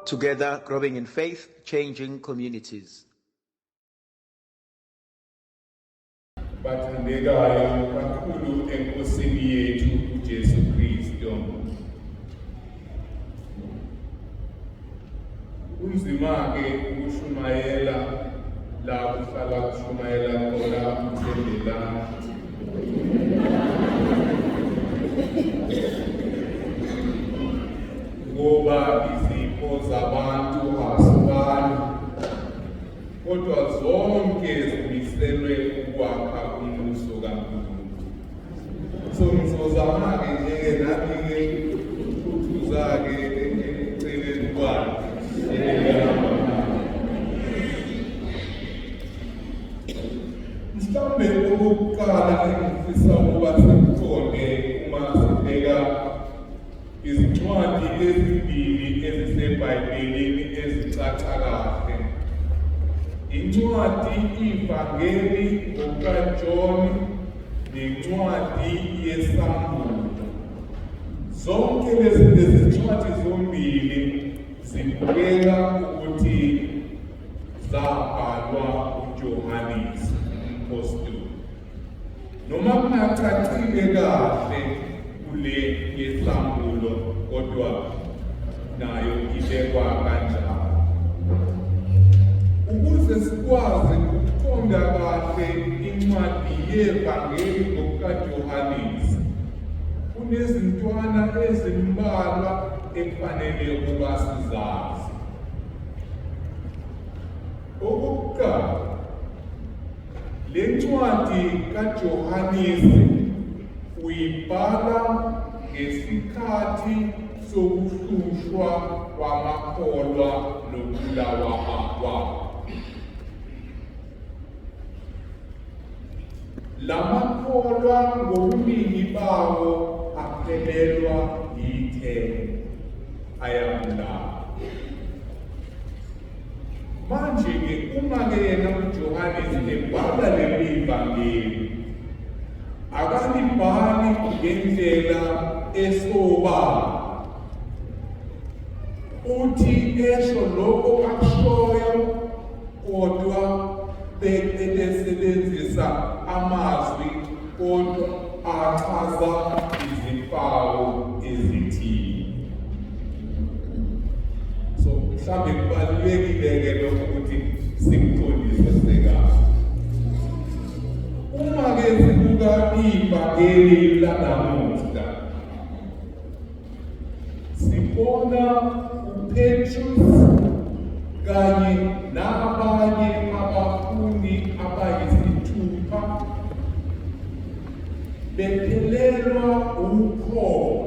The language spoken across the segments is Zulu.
Together, growing in faith, changing communities. Bathandekayo kakhulu enkosini yethu uJesu Kristu. Kunzima-ke ukushumayela la kuhlala kushumayela khona umthendelana. Ngoba izipho zabantu azifani, kodwa zonke zimiselwe ukwakha umbuso kaNkulunkulu. So ngizozama-ke njenge nathi-ke ukuthuthuza-ke eceleni kwakhe. Mhlawumbe okokuqala engifisa ukuba sikuqonde uma sibheka izincwadi ezimbili eziseBhayibhelini ezicaca kahle. Incwadi ivangeli okaJohn nencwadi yeSamuel. Zonke lezi zincwadi zombili zibukela ukuthi zabhalwa uJohannes umpostoli. Noma kungacacile kahle kule yeSamuel, kodwa nayo ibekwa kanjalo. Ukuze sikwazi ukuqonda kahle incwadi yevangeli okaJohannes, kunezintwana ezimbalwa ekufanele ukuba sizazi. Okokuqala, le ncwadi kaJohannes uyibhala ngesikhathi sokuhlushwa kwamakholwa nokubulawa kwabo. La makholwa ngobuningi bawo aphelelwa yithemba, ayabulawa. Manje-ke uma-ke yena uJohannes ebhala leli vangeli, akalibhali ngendlela esobala, uthi esho lokho akushoyo, kodwa besebenzisa amazwi kodwa achaza izimpawu ezithile. So mhlawumbe kubalulekile-ke lokho ukuthi sikuqondise sekahle. Uma-ke sibuka ivangeli lanamuhla, sibona uPetrus kanye nabanye abafundi abayisithupha bephelelwa ukholo.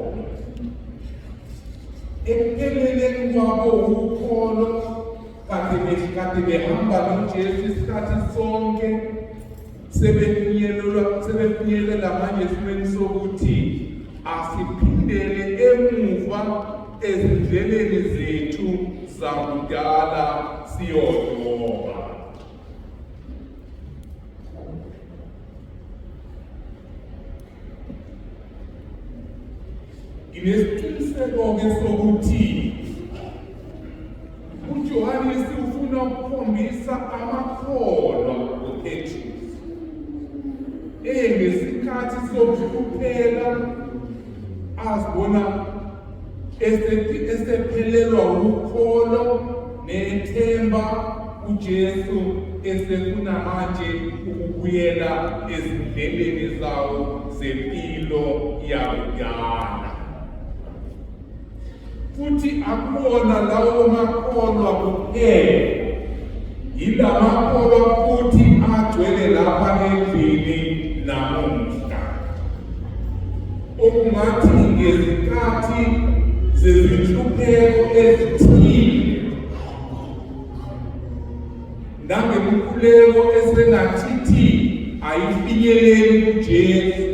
Ekupheleleni kwabo ukholo, kade behamba noJesu isikhathi sonke, sebefinyelela manje esimeni sokuthi asiphindele emuva ezindleleni zethu zakudala siyodoba. Nginesiqiniseko-ke sokuthi uJohannes ufuna ukukhombisa amakholwa uPetrus ngesikhathi sokuhlupheka azibona esephelelwa ukholo nethemba uJesu esefuna manje ukubuyela ezindleleni zawo zempilo yakudala. Futhi akubona lawo makholwa kuphela, yila makholwa futhi agcwele lapha endlini namuhla, okungathi ngezikhathi zezinhlupheko ezithile nangemkhuleko esengathithi ayifinyeleli kuJesu,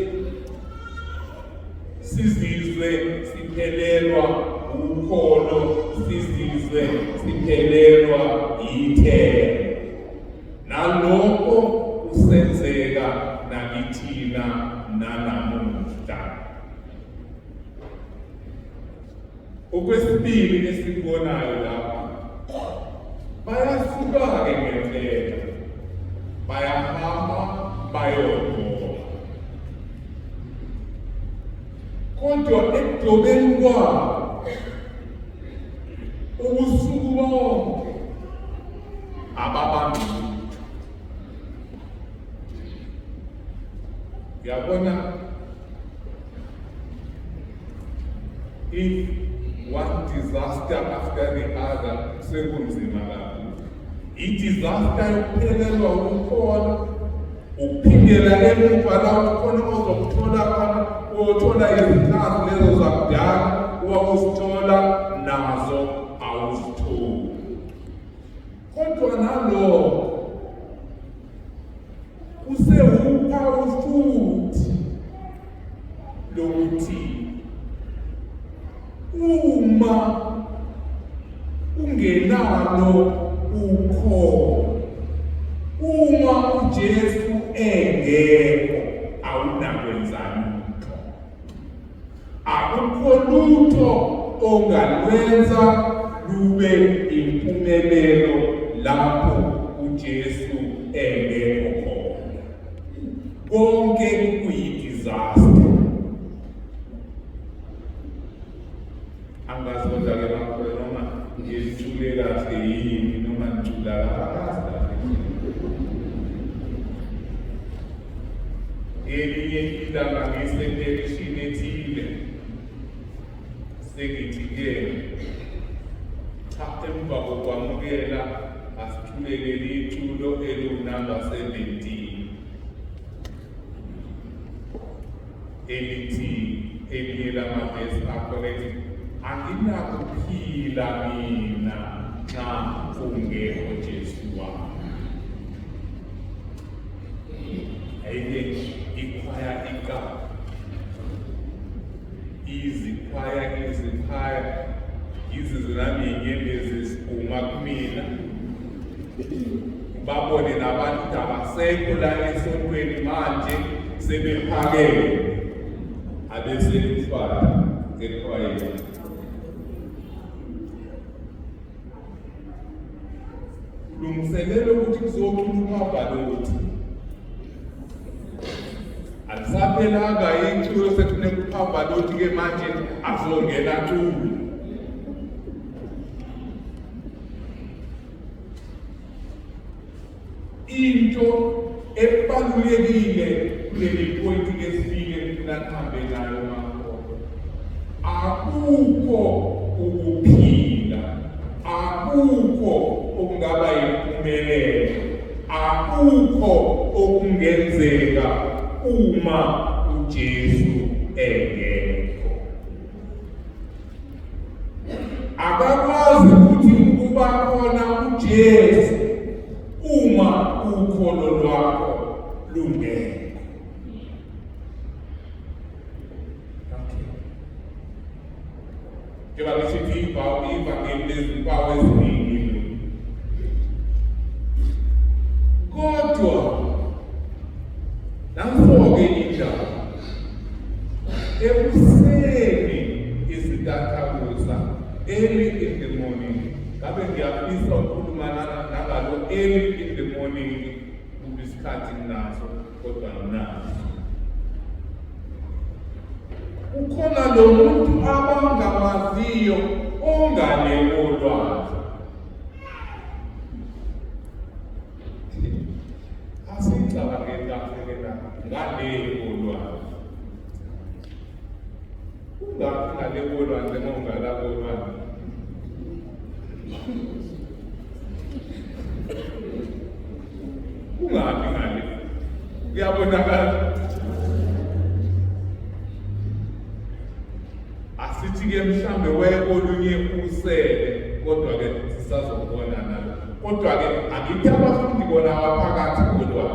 sizizwe siphelelwa ukholo, sizizwe siphelelwa yithemba. Nalokho kusenzeka nakithina nanamuhla. Okwesibili esikubonayo lapha, bayasuka-ke ngempela, bayahamba bayodwa. Kodwa ekudobeni kwabo ubusuku bonke ababambi lutho. Uyabona, if one disaster after the other sekunzima kakhulu. I-disaster yokuphelelwa ukukhona, ukuphindela emuva la ukhona ozokuthola khona, uyothola izinhlanzi lezo zakudala, owawuzithola nazo awuzitholi. Kodwa nalokho usewuphawu futhi lokuthi uma ungenalo ukholo, uma uJesu engekho, awunakwenza lutho. Akukho lutho ongalwenza lube impumelelo lapho uJesu engekho khona. Konke kuyi-disaster. Angazi kodwa-ke bakhola noma ngizithule kahle yini noma ngicula kahle. Elinye ilanga ngisentelishini ethile, sengithi-ke cha emva kokwamukela asithulele iculo eliwunamba 17 elithi elinye lamavesi akho lethi, anginakuphila mina xa kungekho Jesu wami. Ayike ikhwaya igama, izikhwaya izizilami inyembezi ziphuma kumina, babone nabantu abasekho la esontweni manje sebephakeme abeselifana ekhwayeni. Lungiselele ukuthi kuzokhuluma uBhalothi. Alisaphelanga iculo sekunekhupha uBhalothi-ke manje azongena kulo. Into ebalulekile kuleli point-ke sifike kunahambe nayo makho, akukho ukuphila, akukho okungaba yimpumelelo, akukho okungenzeka uma uJesu engekho. Akakwazi ukuthi ukuba khona uJesu uma ukholo lwakho lungekho. Njengoba ngisithi ivangeli lezimpawu eziningi, kodwa nanso-ke indaba ekuseni izitathakusa, early in the morning. Ngabe ngiyafisa ukukhuluma nangalo early in the morning kubisikhathi naso, kodwa naso ukhona lo muntu abangamaziyo onganekolwazi. Asicabangele kahle ngalekolwazi. Ungaphi ngalekolwazi noma ungalakolwazi? Ungaphi ngale? Kuyabonakala. Asithi-ke mhlambe olunye usele, kodwa-ke sisazobona nalo. Kodwa-ke akithi abafundi bona abaphakathi kodwa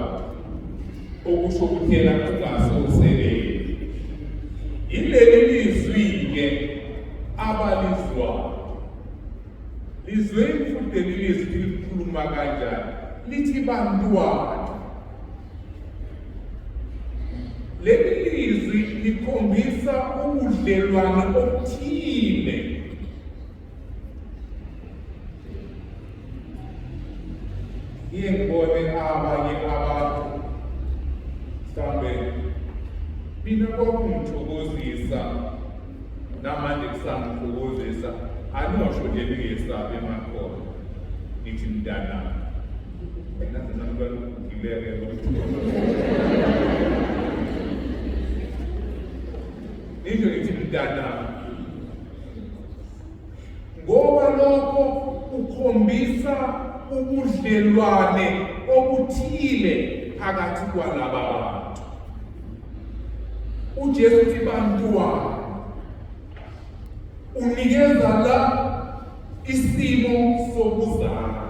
okusho ukuthi yena ungasoseleli. Ileli lizwi-ke abalizwayo. Lizweni futhi lelizwi likhuluma kanjani? Lithi bantwana. Leli lizwi likhombisa ubudlelwano obuthile manje kusangithokozisa anosho nje ningesabi emakhona nithi mntanami nathi nanibangileke nisho nithi mntanami ngoba lokho ukhombisa ubudlelwane obuthile phakathi kwalaba bantu. uJesu uthi bantwana unikeza la isimo sokuzala.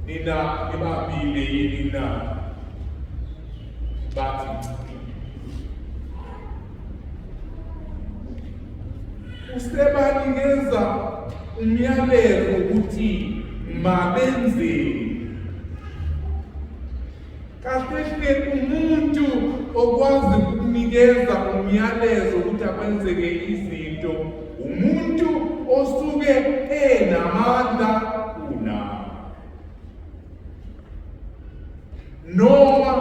Nina nibabile yini na? Bathi usebanikeza umyalelo ukuthi mabenzeni. Kahle umuntu okwazi ukunikeza umyalezo ukuthi akwenzeke izinto umuntu osuke enamandla kunawe, noma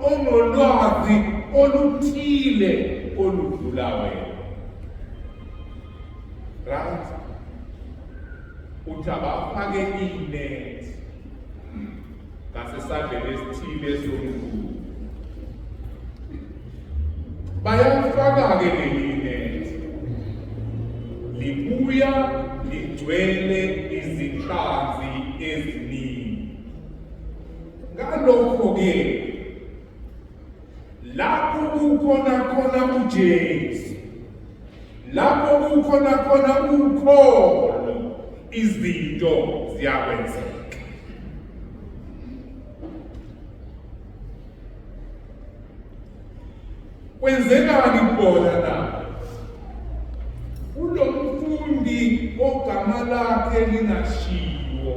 onolwazi oluthile oludlula wena. Right? Uthi abafake inet ngasesandleni esithile somkhulu. Bayafaka-ke leli net, libuya ligcwele izinhlanzi eziningi. Ngalokho-ke lapho kukhona khona uJesu, lapho kukhona khona ukholo, izinto ziyakwenzeka. Kwenzekani kubona na? Ulo mfundi ogama lakhe lingashiwo,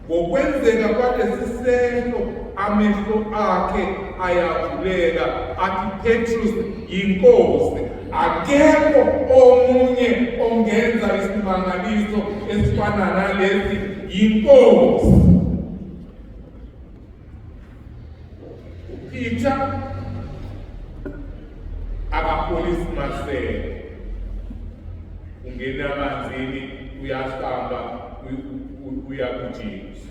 ngokwenzeka kwalesi sehlo amehlo akhe ayavuleka athi Petrus yinkosi. Akekho omunye ongenza isimangaliso esifana nalesi, yinkosi. Peter akapholisa masele, ungena amanzini uyahlamba uya kuJesu.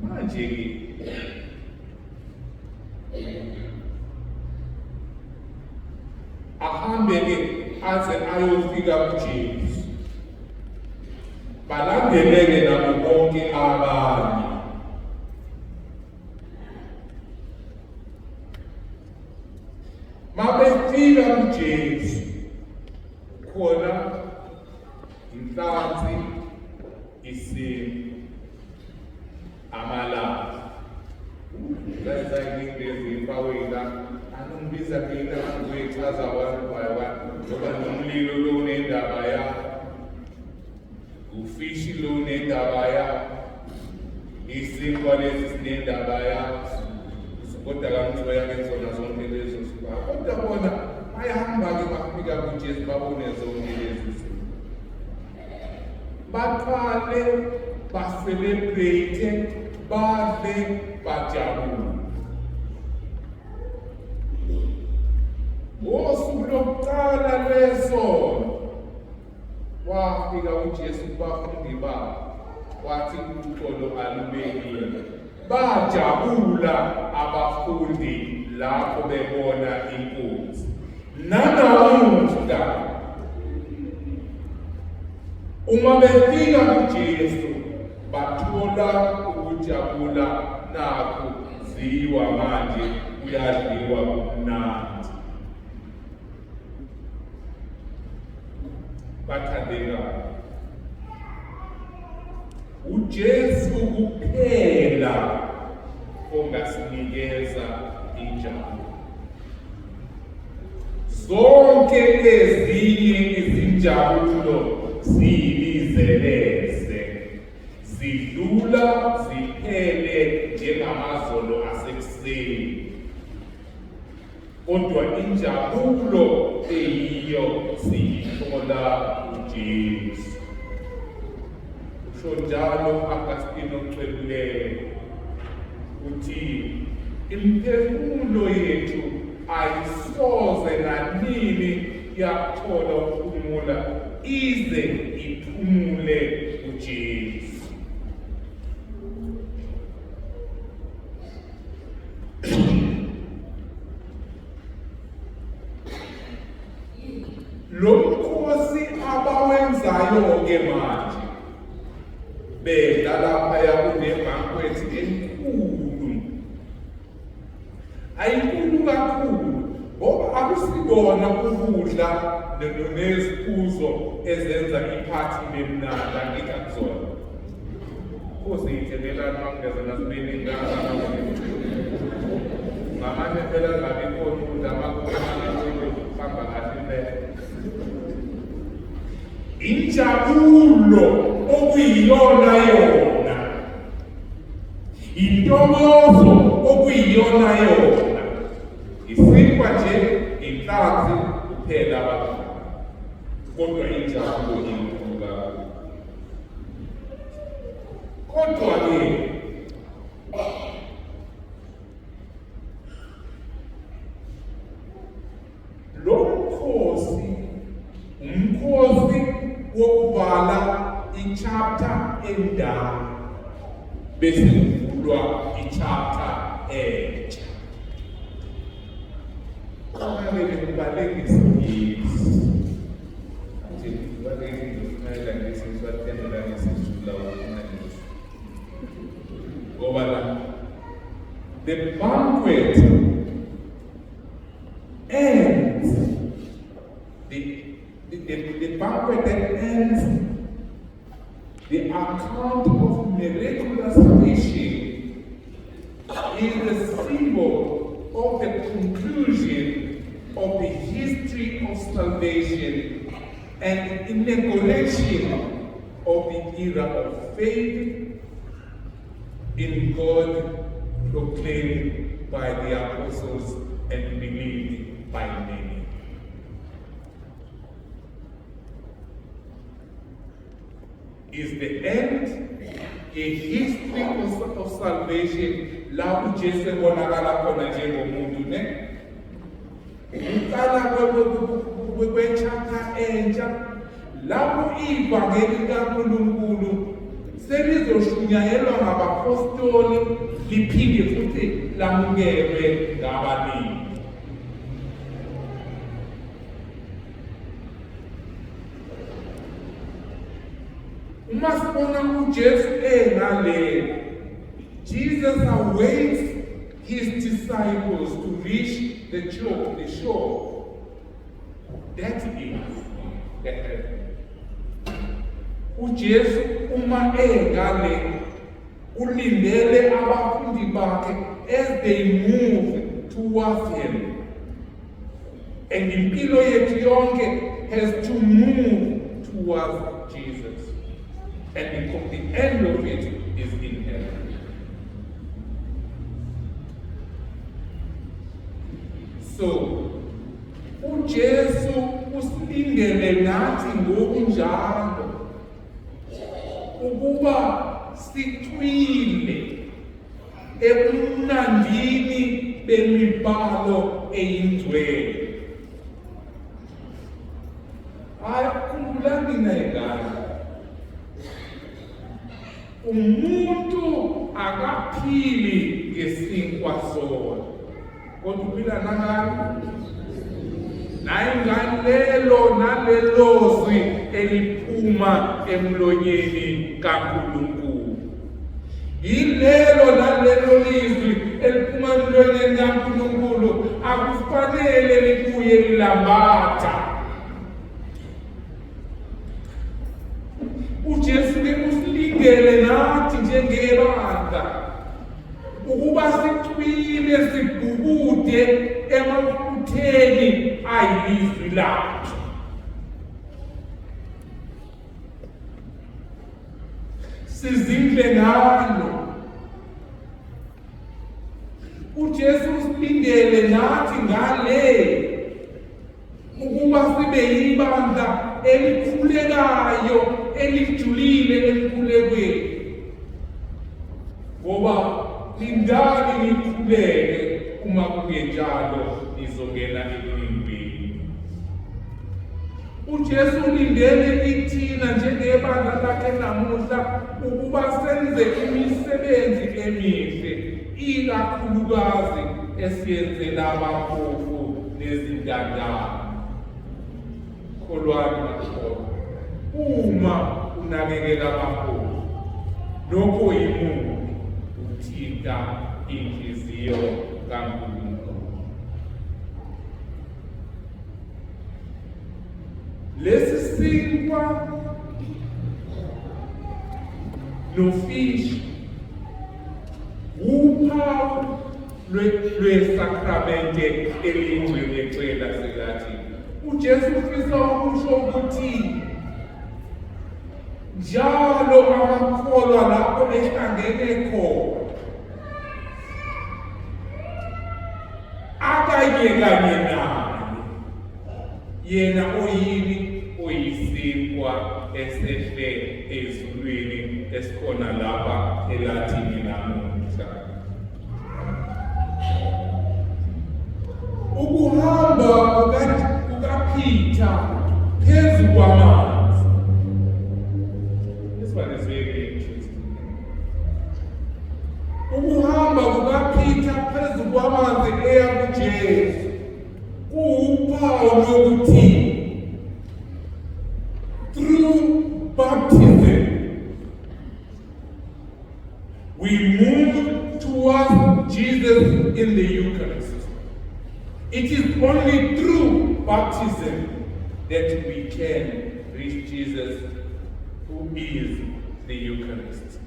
Manje-ke ahambe-ke aze ayofika kuJesu, balandeleke nabo bonke abanye. Mabefika kuJesu khona inhlanzi, isimo, amalanga. That's I think there's a power in that. Anumbiza kina kuichaza one by one. Ngoba nomlilo lo unendaba ya, ufishi lo unendaba ya, isinkwa lesi sinendaba ya. Kodwa kamthiwa yake zona zonke lezo siba. Kodwa bona bayahamba-ke bafika kuJesu babone zonke lezi zinto. Baqale baselebrate, badle bajabule. Ngosuku lokuqala lwesonto wafika uJesu kubafundi bakhe, wathi ukholo alubekile. Bajabula abafundi lapho bebona inkunzi. Nanamuhla uma befika kuJesu bathola ukujabula nakho ziwa manje uyadliwa kumnandi. Bathandeka uJesu kuphela ongasinikeza injabulo. Zonke ezinye izinjabulo zilizeleze, zidlula ziphele njengamazolo asekuseni. Kodwa injabulo eyiyo siyithola kuJesu. Usho njalo Agustino Cleluleyo uthi Imphefumulo yethu ayisoze nanini yakuthola ukuphumula ize iphumule uJesu. Lo mkhosi abawenzayo-ke manje bedlalaphaya kunebanquet enkulu, ayinkulu kakhulu ngoba akusikona ukudla neziphuzo ezenza iphathi lemnandi, angithi akuzona. Kuze yithelelana makungeze nasibeni ngamanye phela ngabe khona ukudla amakuhamba kahle impela. Injabulo okuyiyona yona, intokozo okuyiyona yona, isinkwa nje inhlanzi kuphela abantu, kodwa injabulo inkulu kakhulu. Kodwa-ke lo mkhosi umkhosi wokuvala ichapter endala bese kuvulwa ichapter entsha. Kumele kubalekise ngisi nje kubalekile ukumayela ngesizwe athendela ngesizula wokumanisa ngoba la the banquet ends. The banquet that ends the account of miraculous fishing is the symbol of the conclusion of the history of salvation and inauguration of the era of faith in God proclaimed by the apostles and believed by many. Is the end a history of salvation la uJesu ebonakala khona njengomuntu ne uqala kwechapter entsha lapho ivangeli kaNkulunkulu selizoshunyayelwa ngabapostoli liphinde futhi lamukelwe ngabaningi. Uma sibona uJesu engale, Jesus awaits his disciples to reach the shore. That is the heaven. uJesu uma engale ulindele abafundi bakhe as they move towards him. And impilo yethu yonke has to move towards Jesus. And the end of it is in heaven. So, uJesu usilindele nathi ngokunjalo ukuba sithwile ebumnandini bemibhalo eyingcwele. Khumbulani nayingane, umuntu akaphili ngesinkwa sona, kodwa uphila nangani? Nayingalelo nalelozwi eliphuma emlonyeni kaNkulunkulu. Yilelo nalelo lizwi eliphuma emlonyeni kaNkulunkulu akufanele libuye lilambatha. uJesu usilindele nathi njengebandla ukuba sithwile sibhukude emaphutheni ayizwi lakhe. Sizindle ngalo. uJesu usilindele nathi ngale ukuba sibe yibandla elikhulekayo elijulile emkhulekweni. Ngoba lindani nikhuleke uma kungenjalo izongena ekulingweni. uJesu ulindele ithina njengebandla lakhe namuhla ukuba senze imisebenzi emihle, ikakhulukazi esiyenzela abaphofu nezintandane. Kholwani bakholwa, uma unakekela abaphofu, lokho yimuntu uthinta inhliziyo kaNkulunkulu. Lesi sinkwa nofishi uphawu lwesakramente eliyingcwele laseLatin. uJesu ufisa ukusho ukuthi njalo abakholwa lapho behlangene khona akayekanye naye yena oyisinkwa esehle ezulwini esikhona lapha eLathini namuhla. Ukuhamba kukaPeter phezu kwamanzi. This one is very interesting. Ukuhamba kukaPeter phezu kwamanzi eya kuJesu kuwuphawu lokuthi through baptism we move towards Jesus in the Eucharist. It is only through baptism that we can reach Jesus, who is the Eucharist.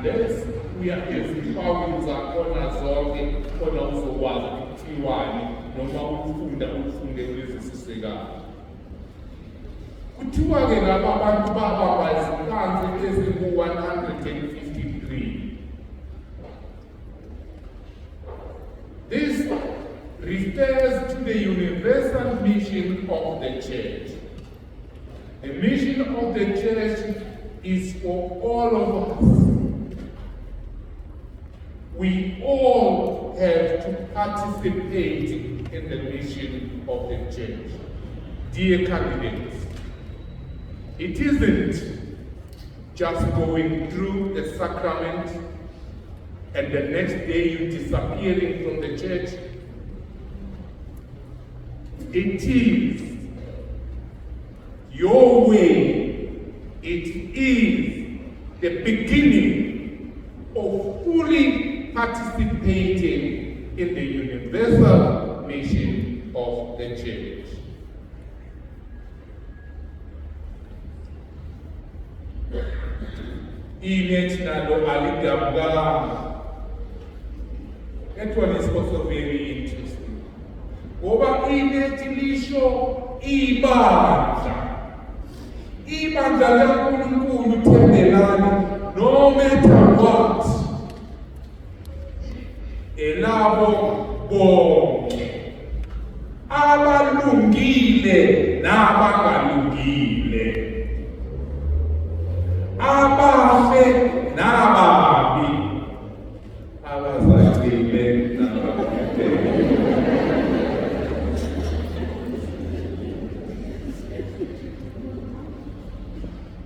Unless we are ezimpawu zakhona zonke khona uzokwazi ukuthiwani noma ufunde kulezisisekayo. Kuthiwa-ke laba abantu babamba izinkandla ezingu-153. This refers to the universal mission of the church. The mission of the church is for all of us. We all have to participate in the mission of the church. Dear candidates, it isn't just going through the sacrament and the next day you disappearing from the church. It is your way. It is the beginning of fully participating in the universal mission of the church. Inet nalo aligabuganga. That one is also very interesting. Ngoba inet lisho ibandla. Ibandla laNkulunkulu thendelani no matter what. Elabo bonke abalungile nabangalungile, abahle nababi, abazagcile nababhebhe.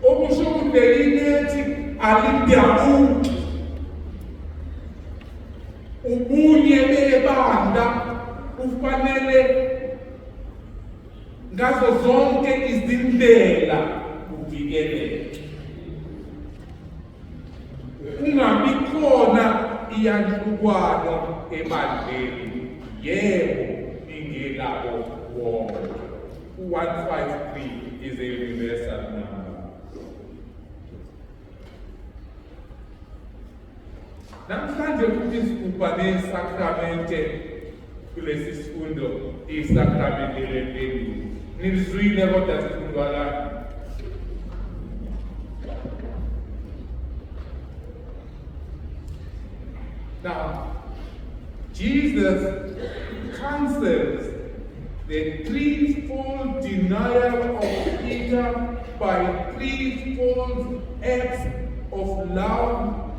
Okusho ukuthi inethi alidabuki. Ubunye bebandla ufanele ngazo zonke izindlela uvikeleke. Kungabi khona iyanhlukwana ebandleni. Yebo, ingelabo wonke. 153 is a universal number. Namhlanje futhi sikubhane isakramente kulesi sifundo isakramente lempendulo. Nilizwile kodwa sifundwa la. Now, Jesus cancels the threefold denial of Peter by threefold acts of love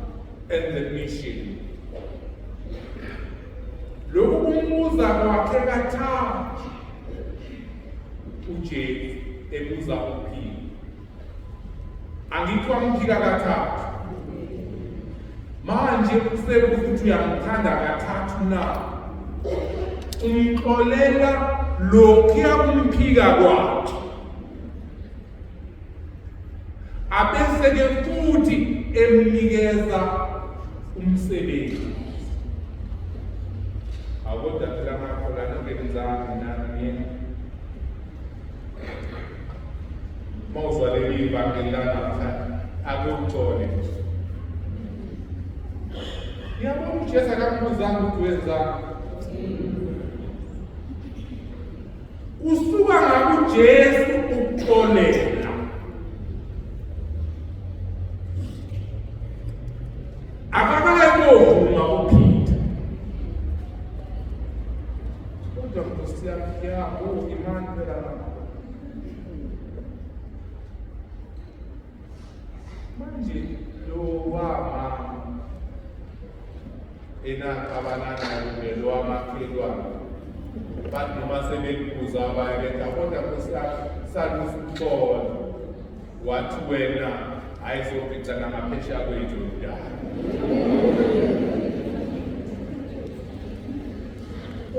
and the mission. Lokhu kumbuza kwakhe kathathu uJesu ebuza uPeter. Angithi wamphika kathathu. Manje usekuthi uyamthanda kathathu na. Umxolela lokhu yakumphika kwakhe. Abese-ke futhi emnikeza umsebenzi. Akoda phela makholana ngenzanga nami. Mawuzwa leli ivangeli namhlanje akuthole. Ngiyabona uJesu akambuzanga ukuthi wenzani. Usuka ngabe uJesu ukuxolela. Akakayekuvuma uPeter. Kodwa Nkosi yami imani phela lapho. Manje lo wama enakabanana lo wamakhelwane bantu noma sebekuza abayeketha kodwa Nkosi salusuxola wathi wena ayizophica namaphesha kwethu kudala.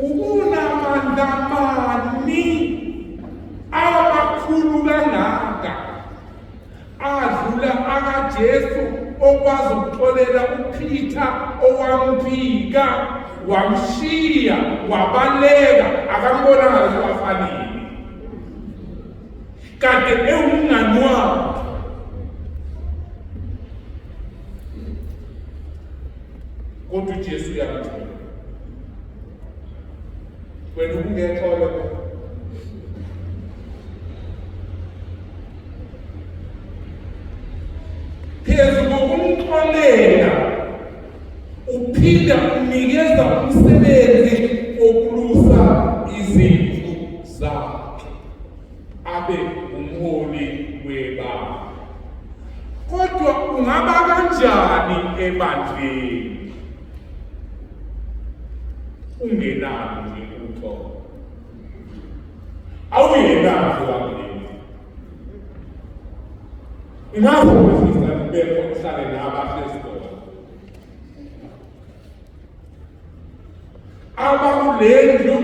Ukunamandla mani abakhulu kangaka adlula akaJesu okwazi ukuxolela uPeter owamphika wamshiya wabaleka akambonanga kwafanele kanti ewumngani wakhe. Kodwa uJesu uyamthola wena ungexolo phezu kokumxolela uphinda unikeza umsebenzi wokulusa izimvu zakhe abe umholi webandla. Kodwa ungaba kanjani ebandleni ungenalo nje utho awuyenalo wangeni ingakho befo uhlale nabahlezikona abakulendlu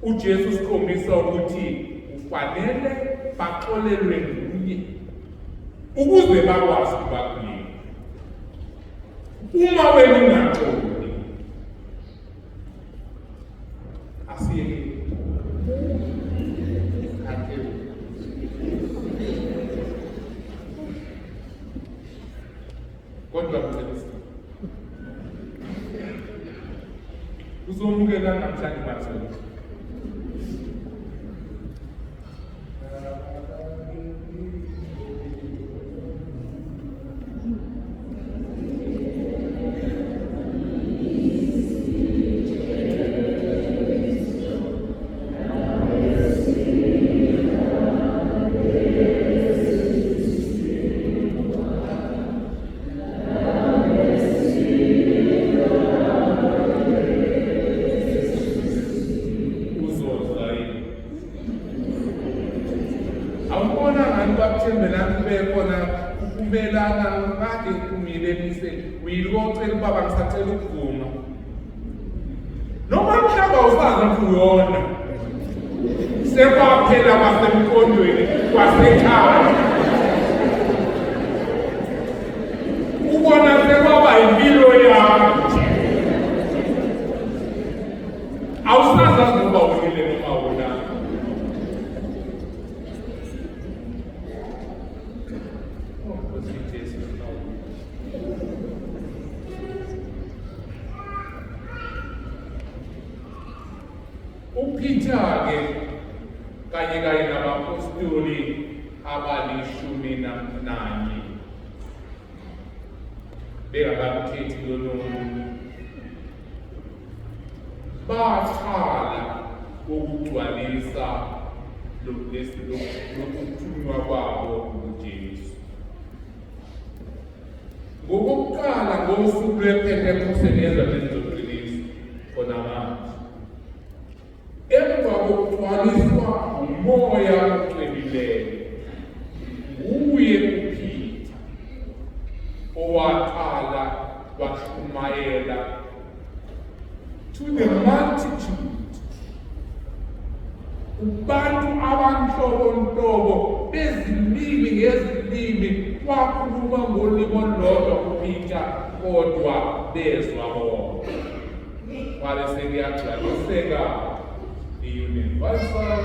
uJesu sikhombisa ukuthi ufanele baxolelwe nguye ukuze bakwazi ukubakunika. Uma wena ungaxoli asiyeke kodwa mthembu uzomukela namhlanje bathela uyilocela ubaba ngisacela ukuvuma noma mhlaba usazi ukuyona sekwaphela kwasemkondweni kwasekhaya ubona sekwaba impilo yakho awusazazi ukuba uyile noma wona. uPeter-ke kanye nabapostoli abali-11 bengakakhethi lolo bakhala ukugcwalisa lokuthunywa kwabo kuJesu. Ngokuqala ngosuku lwePentecoste ngezizathu zokuqinisa khona manje. Emva kokugcwaliswa umoya oqinileyo, nguye uPeter owaqala washumayela to the multitude, ubantu abanhlobonhlobo bezilimi ngezilimi, wakhuluma ngolimi olulodwa uPeter, kodwa bezwa bonke. Manje sekuyagcwaliseka the universal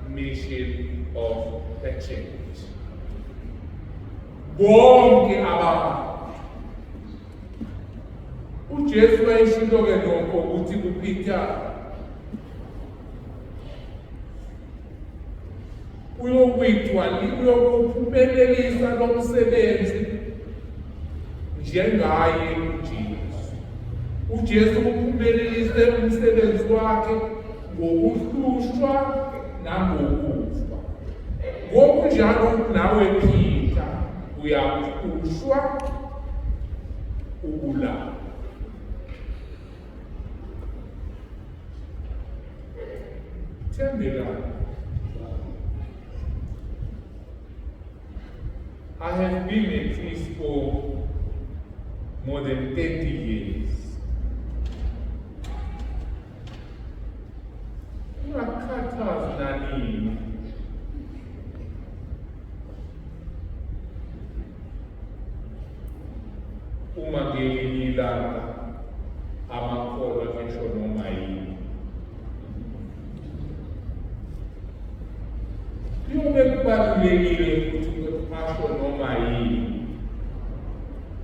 mission of the church. Bonke abantu. uJesu wayeshilo-ke nokho ukuthi kuPeter uyokuphumelelisa lo msebenzi njengaye uJesu. uJesu uphumelelise umsebenzi wakhe ngokuhlushwa nangokufa. Ngokunjalo nawe Peter uyahlushwa ubulawa. I have been a priest for more than 30 years. Ungakhathazi nanini. Uma ngelinye ilanga amakholwa esho noma yini. Kuyobe kubalulekile ukuthi asho noma yini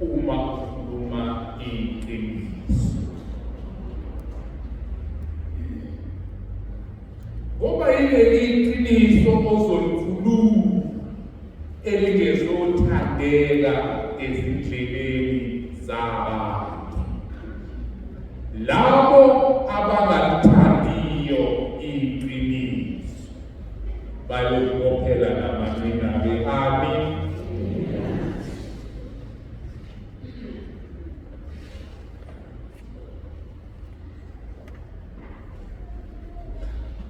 uma ukhuluma iqiniso. Ngoba yileli iqiniso ozolikhuluma elingezothandeka ezindleleni zabantu. Labo abangalithandiyo iqiniso bayokubophela namanqinabe ami.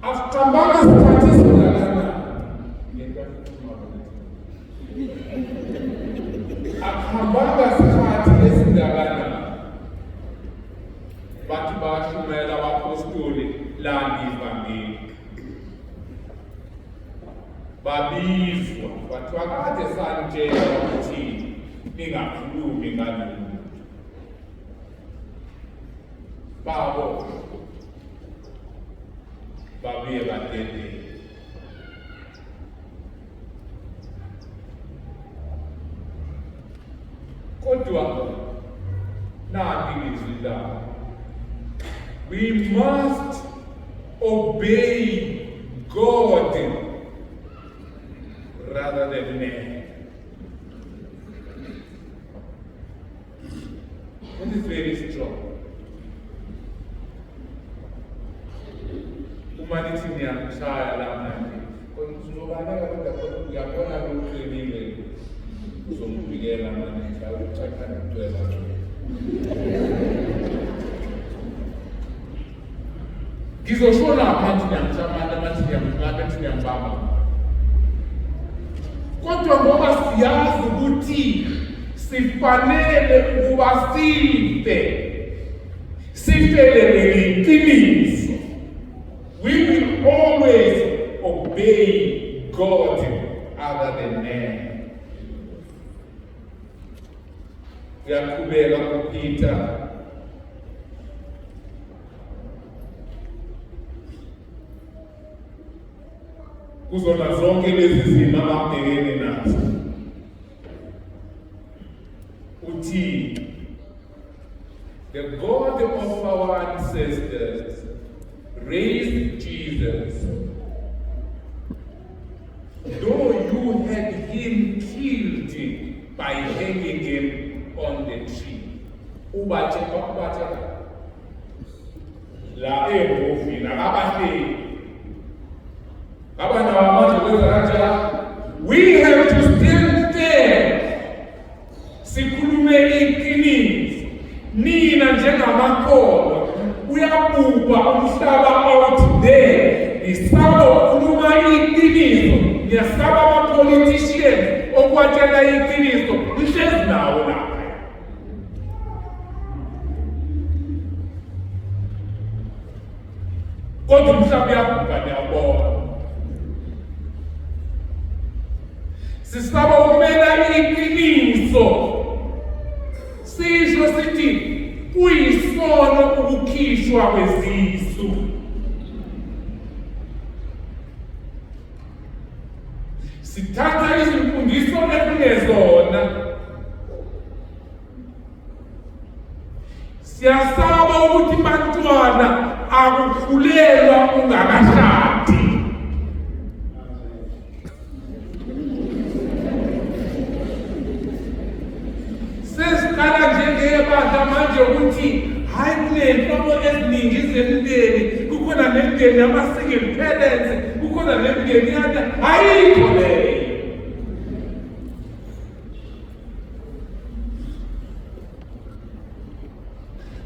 Asihambanga isikhathi esingakanani. Akuhambanga isikhathi esingakanani. Bathi bashumayela abapostoli landi ivangeli. Babizwa, bathiwa kade sanitshela ukuthi ningakhulumi ngalolu. Babo babuye badedela. Kodwa nanti ilizwi labo. We must obey God rather than man. That is very strong. Humanity niyamshaya la manje. Konzobana kodwa uyabona lokuqinile. Uzomvikela manje uchacha nentwela. Ngizoshona phansi niyamshamana manje niyamhlaba niyambamba. Kodwa ngoba siyazi ukuthi sifanele ukuba sifele ngeqiniso, we will always obey God other than man. Uyaqhubeka uPeter kuzona zonke lezi zimo ababhekene nazo. Uthi the God of our ancestors raised Jesus, though you had him killed by hanging him on the tree. la ehovini akabahleli abantu abamandla kwenza kanjalo. We have to stand there sikhulume iqiniso. Nina njengamakholwa uyabubha umhlaba out there. Isaba ukukhuluma iqiniso, niyasaba ama-politicians okwatshela iqiniso, nihlezi nawo lapha. Kodwa umhlaba uyabubha, niyabona. Sisaba ukumela iqiniso. Sisho sithi kuyisono ukukhishwa kwezisu. Sithatha izimfundiso ekungezona. Siyasaba ukuthi bantwana akukhulelwa ungakashadi. Sesikhala njengebandla manje ukuthi hayi kuney'nhlobo eziningi zemindeni, kukhona nemindeni yama-single parents, kukhona nemindeni ayikho leyo.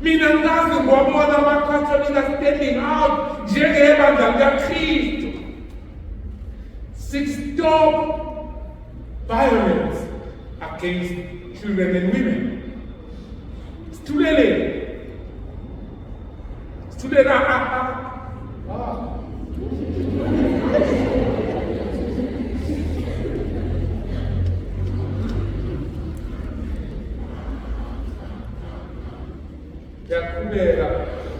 Mina ngazi ngwabona amakhatholika standing out njengebandla likaKristu. Stop violence against children and women. Studele.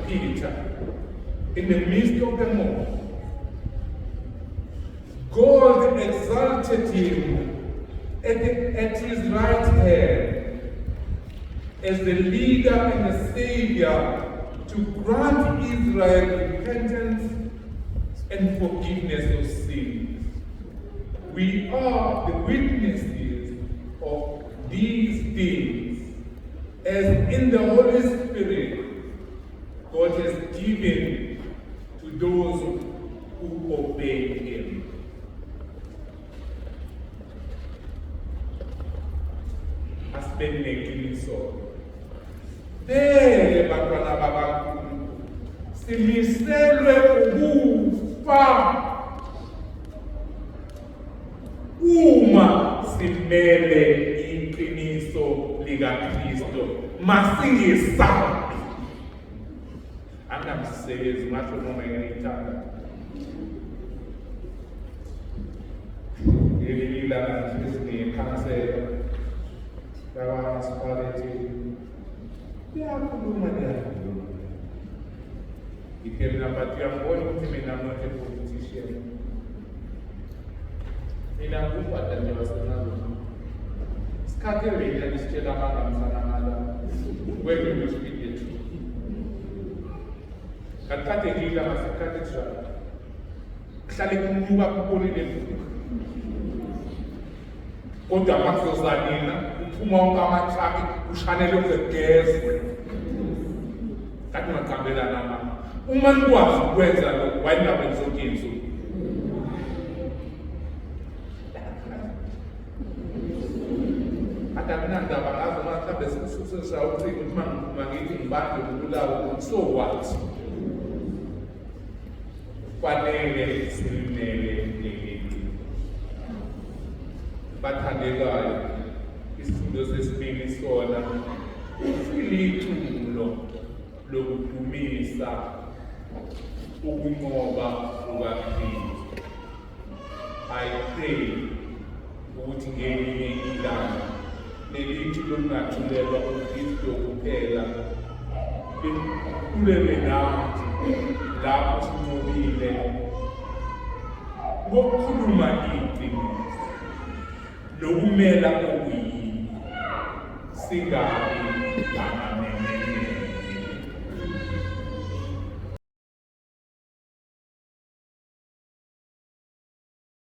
Peter, in the midst of them all, God exalted him at his right hand as the leader and the savior to grant Israel repentance and forgiveness of sins. We are the witnesses of these things, as in the Holy Spirit God has given to those who obey him. Asibenekiso. Vele bantwana babakhulu, simiselwe ukufa uma simele iqiniso likaKristu. Masingesabi. Angamsebenzi ngasho noma ngiyithanda. Ngelila nje ngiyekhansela. Kawana sipalethi. Kuyakhuluma. Ikhemna bathi yambona ukuthi mina ngaphe politician. Mina ngubhada nje wasenazo. Sikhathe wena lisitshela abangamsana mala. Where you speak the truth. Katate ngila masikate njalo. Kuhlale kunyuka kubolile futhi. Kodwa makusozanina uphuma ungamathabi ushanele ukugeza. Kathi maqambelana nama. Uma nikwazi ukwenza lokho wayindaba zonke insuku. Akunandaba ngazo mhlawumbe sisizwa ukuthi mangithi ngibande ukulawo so what? Fanele silimele ngelinye. Bathandekayo, isifundo sesibili sona silithulo lokudumisa ukunqoba kukaKristu. I pray ukuthi ngelinye ilanga lelithi longathulelwa uKristu kuphela likhulele nathi lapho sinqobile ngokukhuluma iqiniso lokumela okuyini singabi ngamanye.